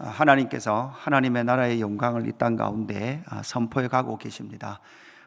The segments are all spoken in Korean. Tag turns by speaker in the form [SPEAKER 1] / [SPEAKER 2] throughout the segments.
[SPEAKER 1] 하나님께서 하나님의 나라의 영광을 이 땅 가운데 선포해 가고 계십니다.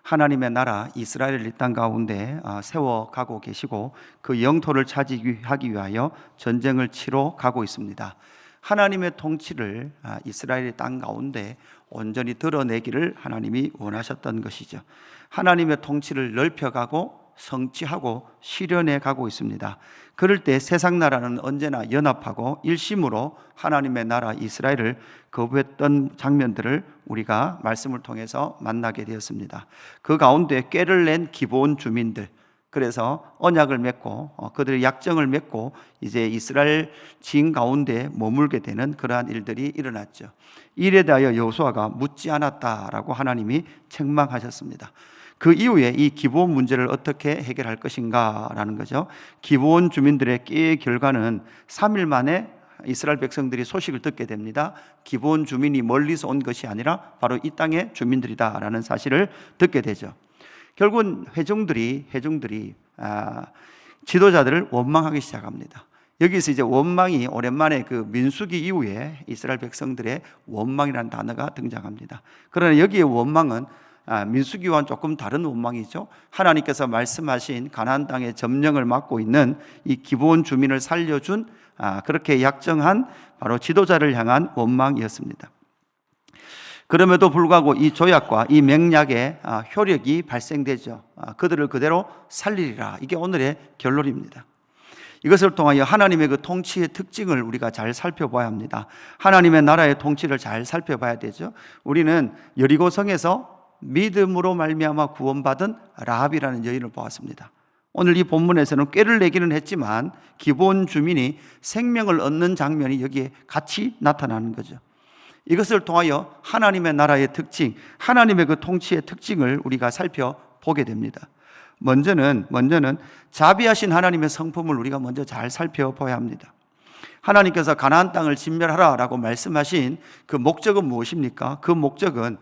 [SPEAKER 1] 하나님의 나라 이스라엘을 이 땅 가운데 세워 가고 계시고 그 영토를 차지하기 위하여 전쟁을 치러 가고 있습니다. 하나님의 통치를 이스라엘의 땅 가운데 온전히 드러내기를 하나님이 원하셨던 것이죠. 하나님의 통치를 넓혀가고 성취하고 실현해 가고 있습니다. 그럴 때 세상 나라는 언제나 연합하고 일심으로 하나님의 나라 이스라엘을 거부했던 장면들을 우리가 말씀을 통해서 만나게 되었습니다. 그 가운데 꾀를 낸 기브온 주민들, 그래서 언약을 맺고 그들의 약정을 맺고 이제 이스라엘 진 가운데 머물게 되는 그러한 일들이 일어났죠. 이에 대하여 여호수아가 묻지 않았다라고 하나님이 책망하셨습니다. 그 이후에 이 기브온 문제를 어떻게 해결할 것인가라는 거죠. 기브온 주민들의 꾀의 결과는 3일 만에 이스라엘 백성들이 소식을 듣게 됩니다. 기브온 주민이 멀리서 온 것이 아니라 바로 이 땅의 주민들이다라는 사실을 듣게 되죠. 결국은 회중들이 지도자들을 원망하기 시작합니다. 여기서 이제 원망이 오랜만에 그 민수기 이후에 이스라엘 백성들의 원망이라는 단어가 등장합니다. 그러나 여기에 원망은 민수기와는 조금 다른 원망이죠. 하나님께서 말씀하신 가나안 땅의 점령을 맡고 있는 이 기브온 주민을 살려준 그렇게 약정한 바로 지도자를 향한 원망이었습니다. 그럼에도 불구하고 이 조약과 이 맹약의 효력이 발생되죠. 그들을 그대로 살리리라. 이게 오늘의 결론입니다. 이것을 통하여 하나님의 그 통치의 특징을 우리가 잘 살펴봐야 합니다. 하나님의 나라의 통치를 잘 살펴봐야 되죠. 우리는 여리고성에서 믿음으로 말미암아 구원받은 라합이라는 여인을 보았습니다. 오늘 이 본문에서는 꾀를 내기는 했지만 기브온 주민이 생명을 얻는 장면이 여기에 같이 나타나는 거죠. 이것을 통하여 하나님의 나라의 특징, 하나님의 그 통치의 특징을 우리가 살펴보게 됩니다. 먼저는 자비하신 하나님의 성품을 우리가 먼저 잘 살펴봐야 합니다. 하나님께서 가나안 땅을 진멸하라라고 말씀하신 그 목적은 무엇입니까? 그 목적은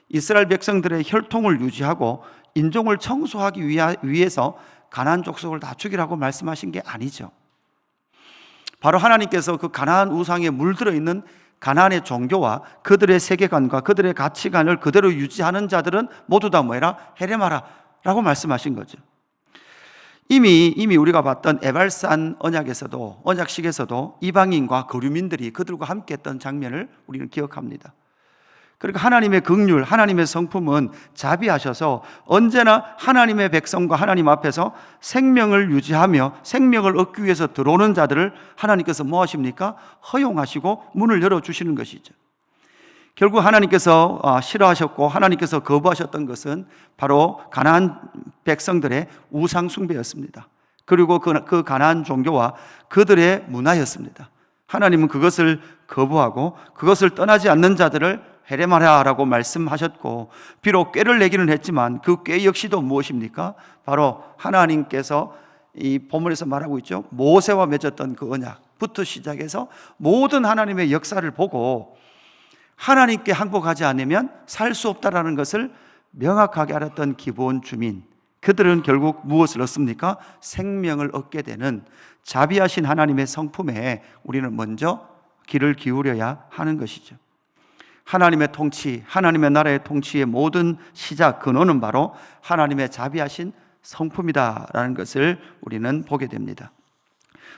[SPEAKER 1] 이스라엘 백성들의 혈통을 유지하고 인종을 청소하기 위해서 가나안 족속을 다 죽이라고 말씀하신 게 아니죠. 바로 하나님께서 그 가나안 우상에 물들어 있는 가나안의 종교와 그들의 세계관과 그들의 가치관을 그대로 유지하는 자들은 모두 다 뭐해라? 해렴하라 라고 말씀하신 거죠. 이미 우리가 봤던 에발산 언약식에서도 이방인과 거류민들이 그들과 함께 했던 장면을 우리는 기억합니다. 그러니까 하나님의 긍휼, 하나님의 성품은 자비하셔서 언제나 하나님의 백성과 하나님 앞에서 생명을 유지하며 생명을 얻기 위해서 들어오는 자들을 하나님께서 뭐 하십니까? 허용하시고 문을 열어주시는 것이죠. 결국 하나님께서 싫어하셨고 하나님께서 거부하셨던 것은 바로 가나안 백성들의 우상 숭배였습니다. 그리고 그 가나안 종교와 그들의 문화였습니다. 하나님은 그것을 거부하고 그것을 떠나지 않는 자들을 해렴하라라고 말씀하셨고, 비록 꾀를 내기는 했지만 그 꾀 역시도 무엇입니까? 바로 하나님께서 이 본문에서 말하고 있죠. 모세와 맺었던 그 언약부터 시작해서 모든 하나님의 역사를 보고 하나님께 항복하지 않으면 살 수 없다라는 것을 명확하게 알았던 기브온 주민, 그들은 결국 무엇을 얻습니까? 생명을 얻게 되는 자비하신 하나님의 성품에 우리는 먼저 귀를 기울여야 하는 것이죠. 하나님의 통치, 하나님의 나라의 통치의 모든 시작, 근원은 바로 하나님의 자비하신 성품이다라는 것을 우리는 보게 됩니다.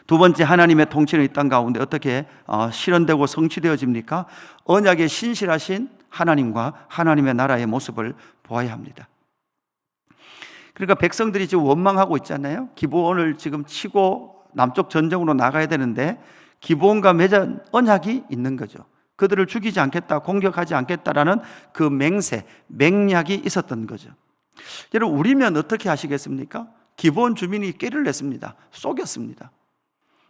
[SPEAKER 1] 두 번째, 하나님의 통치는 이 땅 가운데 어떻게 실현되고 성취되어집니까? 언약에 신실하신 하나님과 하나님의 나라의 모습을 보아야 합니다. 그러니까 백성들이 지금 원망하고 있잖아요. 기브온을 지금 치고 남쪽 전쟁으로 나가야 되는데 기브온과 맺은 언약이 있는 거죠. 그들을 죽이지 않겠다, 공격하지 않겠다라는 그 맹약이 있었던 거죠. 여러분, 우리면 어떻게 하시겠습니까? 기브온 주민이 꾀를 냈습니다. 속였습니다.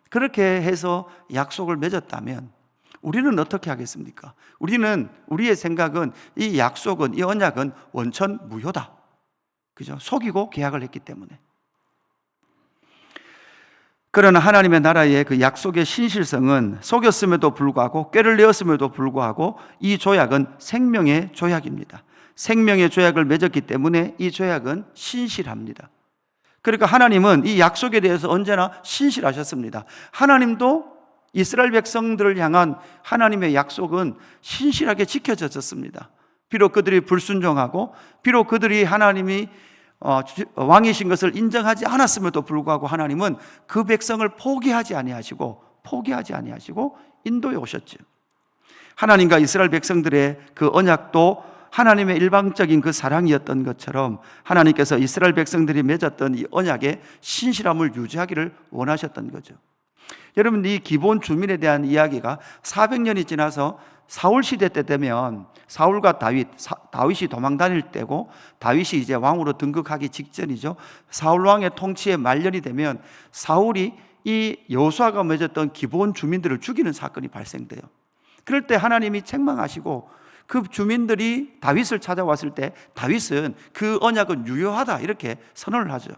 [SPEAKER 1] 그렇게 해서 약속을 맺었다면 우리는 어떻게 하겠습니까? 우리의 생각은 이 약속은, 이 언약은 원천 무효다. 그죠? 속이고 계약을 했기 때문에. 그러나 하나님의 나라의 그 약속의 신실성은 속였음에도 불구하고 꾀를 내었음에도 불구하고 이 조약은 생명의 조약입니다. 생명의 조약을 맺었기 때문에 이 조약은 신실합니다. 그러니까 하나님은 이 약속에 대해서 언제나 신실하셨습니다. 하나님도 이스라엘 백성들을 향한 하나님의 약속은 신실하게 지켜졌습니다. 비록 그들이 불순종하고 비록 그들이 하나님이 왕이신 것을 인정하지 않았음에도 불구하고 하나님은 그 백성을 포기하지 아니하시고 인도해 오셨죠. 하나님과 이스라엘 백성들의 그 언약도 하나님의 일방적인 그 사랑이었던 것처럼 하나님께서 이스라엘 백성들이 맺었던 이 언약의 신실함을 유지하기를 원하셨던 거죠. 여러분, 이 기본 주민에 대한 이야기가 400년이 지나서 사울 시대 때 되면 사울과 다윗이 도망 다닐 때고 다윗이 이제 왕으로 등극하기 직전이죠. 사울 왕의 통치의 말년이 되면 사울이 이 여호수아가 맺었던 기본 주민들을 죽이는 사건이 발생돼요. 그럴 때 하나님이 책망하시고 그 주민들이 다윗을 찾아왔을 때 다윗은 그 언약은 유효하다 이렇게 선언을 하죠.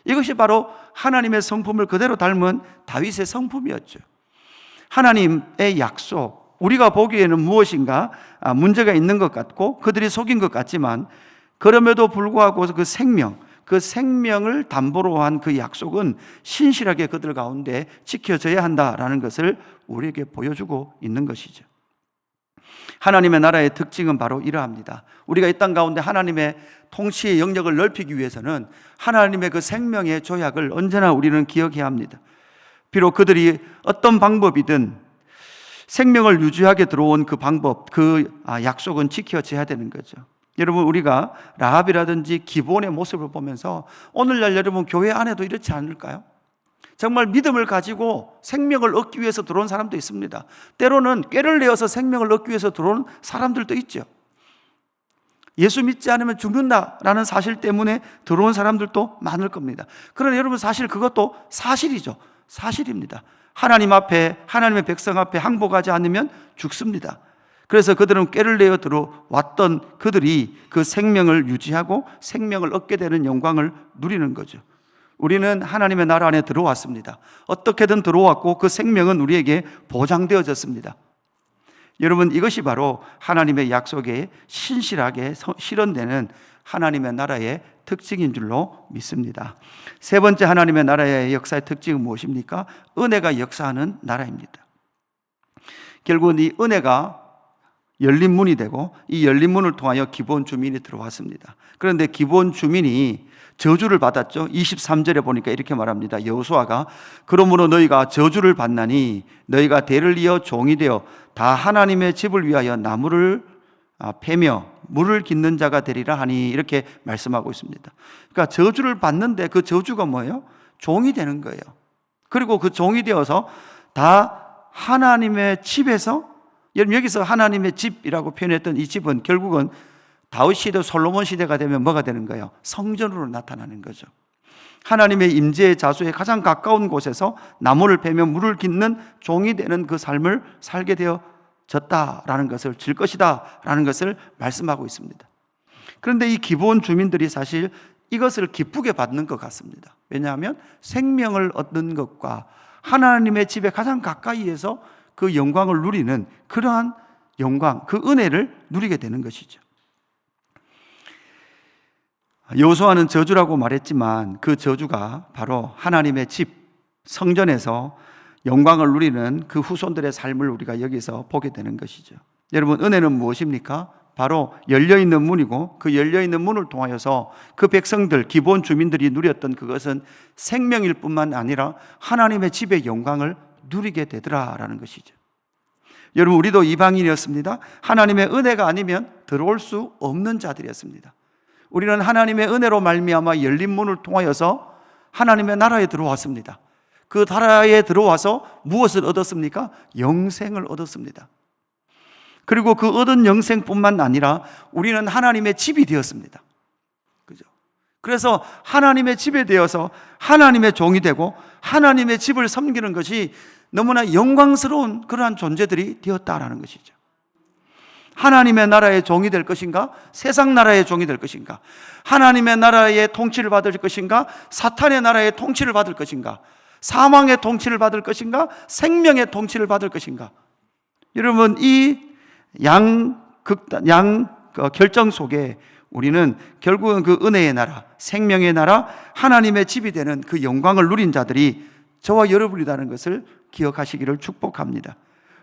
[SPEAKER 1] 이것이 바로 하나님의 성품을 그대로 닮은 다윗의 성품이었죠. 하나님의 약속, 우리가 보기에는 무엇인가 문제가 있는 것 같고 그들이 속인 것 같지만 그럼에도 불구하고 그 생명을 담보로 한 그 약속은 신실하게 그들 가운데 지켜져야 한다라는 것을 우리에게 보여주고 있는 것이죠. 하나님의 나라의 특징은 바로 이러합니다. 우리가 이 땅 가운데 하나님의 통치의 영역을 넓히기 위해서는 하나님의 그 생명의 조약을 언제나 우리는 기억해야 합니다. 비록 그들이 어떤 방법이든 생명을 유지하게 들어온 그 방법, 약속은 지켜져야 되는 거죠. 여러분, 우리가 라합이라든지 기본의 모습을 보면서 오늘날 여러분 교회 안에도 이렇지 않을까요? 정말 믿음을 가지고 생명을 얻기 위해서 들어온 사람도 있습니다. 때로는 꾀를 내어서 생명을 얻기 위해서 들어온 사람들도 있죠. 예수 믿지 않으면 죽는다라는 사실 때문에 들어온 사람들도 많을 겁니다. 그러나 여러분, 사실 그것도 사실이죠. 사실입니다. 하나님 앞에, 하나님의 백성 앞에 항복하지 않으면 죽습니다. 그래서 그들은 꾀를 내어 들어왔던 그들이 그 생명을 유지하고 생명을 얻게 되는 영광을 누리는 거죠. 우리는 하나님의 나라 안에 들어왔습니다. 어떻게든 들어왔고 그 생명은 우리에게 보장되어졌습니다. 여러분, 이것이 바로 하나님의 약속에 신실하게 실현되는 하나님의 나라의 특징인 줄로 믿습니다. 세 번째 하나님의 나라의 역사의 특징은 무엇입니까? 은혜가 역사하는 나라입니다. 결국은 이 은혜가 열린 문이 되고 이 열린 문을 통하여 기본 주민이 들어왔습니다. 그런데 기본 주민이 저주를 받았죠. 23절에 보니까 이렇게 말합니다. 여호수아가 그러므로 너희가 저주를 받나니 너희가 대를 이어 종이 되어 다 하나님의 집을 위하여 나무를 패며 물을 깃는 자가 되리라 하니 이렇게 말씀하고 있습니다. 그러니까 저주를 받는데 그 저주가 뭐예요? 종이 되는 거예요. 그리고 그 종이 되어서 다 하나님의 집에서, 여러분 여기서 하나님의 집이라고 표현했던 이 집은 결국은 다윗 시대, 솔로몬 시대가 되면 뭐가 되는 거예요? 성전으로 나타나는 거죠. 하나님의 임재의 자수에 가장 가까운 곳에서 나무를 패며 물을 깃는 종이 되는 그 삶을 살게 되어졌다라는 것을, 질 것이다라는 것을 말씀하고 있습니다. 그런데 이 기본 주민들이 사실 이것을 기쁘게 받는 것 같습니다. 왜냐하면 생명을 얻는 것과 하나님의 집에 가장 가까이에서 그 영광을 누리는 그러한 영광, 그 은혜를 누리게 되는 것이죠. 여호수아는 저주라고 말했지만 그 저주가 바로 하나님의 집, 성전에서 영광을 누리는 그 후손들의 삶을 우리가 여기서 보게 되는 것이죠. 여러분, 은혜는 무엇입니까? 바로 열려있는 문이고 그 열려있는 문을 통하여서 그 백성들, 기본 주민들이 누렸던 그것은 생명일 뿐만 아니라 하나님의 집의 영광을 누리게 되더라라는 것이죠. 여러분, 우리도 이방인이었습니다. 하나님의 은혜가 아니면 들어올 수 없는 자들이었습니다. 우리는 하나님의 은혜로 말미암아 열린 문을 통하여서 하나님의 나라에 들어왔습니다. 그 나라에 들어와서 무엇을 얻었습니까? 영생을 얻었습니다. 그리고 그 얻은 영생뿐만 아니라 우리는 하나님의 집이 되었습니다. 그죠? 그래서 하나님의 집에 되어서 하나님의 종이 되고 하나님의 집을 섬기는 것이 너무나 영광스러운 그러한 존재들이 되었다라는 것이죠. 하나님의 나라의 종이 될 것인가? 세상 나라의 종이 될 것인가? 하나님의 나라의 통치를 받을 것인가? 사탄의 나라의 통치를 받을 것인가? 사망의 통치를 받을 것인가? 생명의 통치를 받을 것인가? 여러분, 이 결정 속에 우리는 결국은 그 은혜의 나라, 생명의 나라, 하나님의 집이 되는 그 영광을 누린 자들이 저와 여러분이라는 것을 기억하시기를 축복합니다.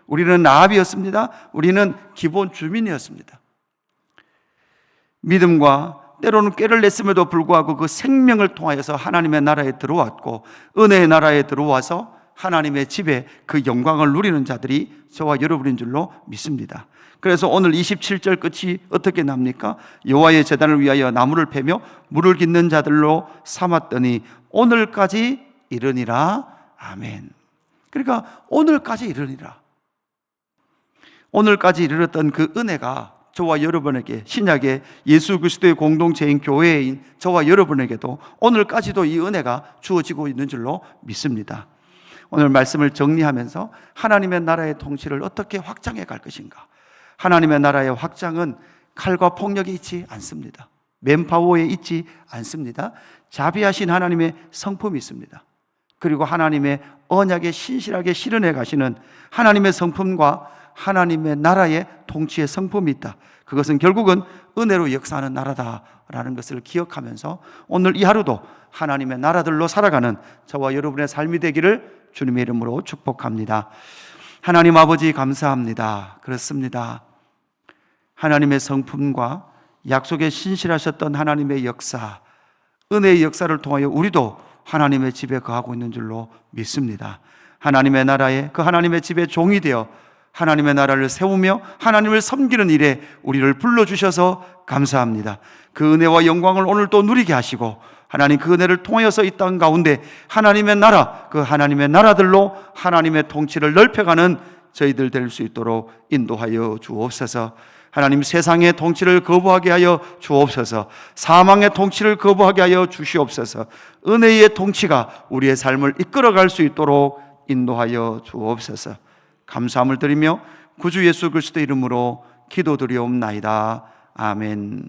[SPEAKER 1] 우리는 라합이었습니다. 우리는 기본 주민이었습니다. 믿음과 때로는 꾀를 냈음에도 불구하고 그 생명을 통하여서 하나님의 나라에 들어왔고 은혜의 나라에 들어와서 하나님의 집에 그 영광을 누리는 자들이 저와 여러분인 줄로 믿습니다. 그래서 오늘 27절 끝이 어떻게 납니까? 여호와의 제단을 위하여 나무를 패며 물을 깃는 자들로 삼았더니 오늘까지 이르니라. 아멘. 그러니까 오늘까지 이르니라. 오늘까지 이르렀던 그 은혜가 저와 여러분에게 신약의 예수 그리스도의 공동체인 교회인 저와 여러분에게도 오늘까지도 이 은혜가 주어지고 있는 줄로 믿습니다. 오늘 말씀을 정리하면서 하나님의 나라의 통치를 어떻게 확장해 갈 것인가? 하나님의 나라의 확장은 칼과 폭력이 있지 않습니다. 맨파워에 있지 않습니다. 자비하신 하나님의 성품이 있습니다. 그리고 하나님의 언약에 신실하게 실현해 가시는 하나님의 성품과 하나님의 나라의 통치의 성품이 있다. 그것은 결국은 은혜로 역사하는 나라다라는 것을 기억하면서 오늘 이 하루도 하나님의 나라들로 살아가는 저와 여러분의 삶이 되기를 주님의 이름으로 축복합니다. 하나님 아버지 감사합니다. 그렇습니다. 하나님의 성품과 약속에 신실하셨던 하나님의 역사, 은혜의 역사를 통하여 우리도 하나님의 집에 거하고 있는 줄로 믿습니다. 하나님의 나라에 그 하나님의 집에 종이 되어 하나님의 나라를 세우며 하나님을 섬기는 일에 우리를 불러주셔서 감사합니다. 그 은혜와 영광을 오늘 또 누리게 하시고 하나님 그 은혜를 통하여서 이 땅 가운데 하나님의 나라, 그 하나님의 나라들로 하나님의 통치를 넓혀가는 저희들 될 수 있도록 인도하여 주옵소서. 하나님 세상의 통치를 거부하게 하여 주옵소서. 사망의 통치를 거부하게 하여 주시옵소서. 은혜의 통치가 우리의 삶을 이끌어갈 수 있도록 인도하여 주옵소서. 감사함을 드리며 구주 예수 그리스도의 이름으로 기도드리옵나이다. 아멘.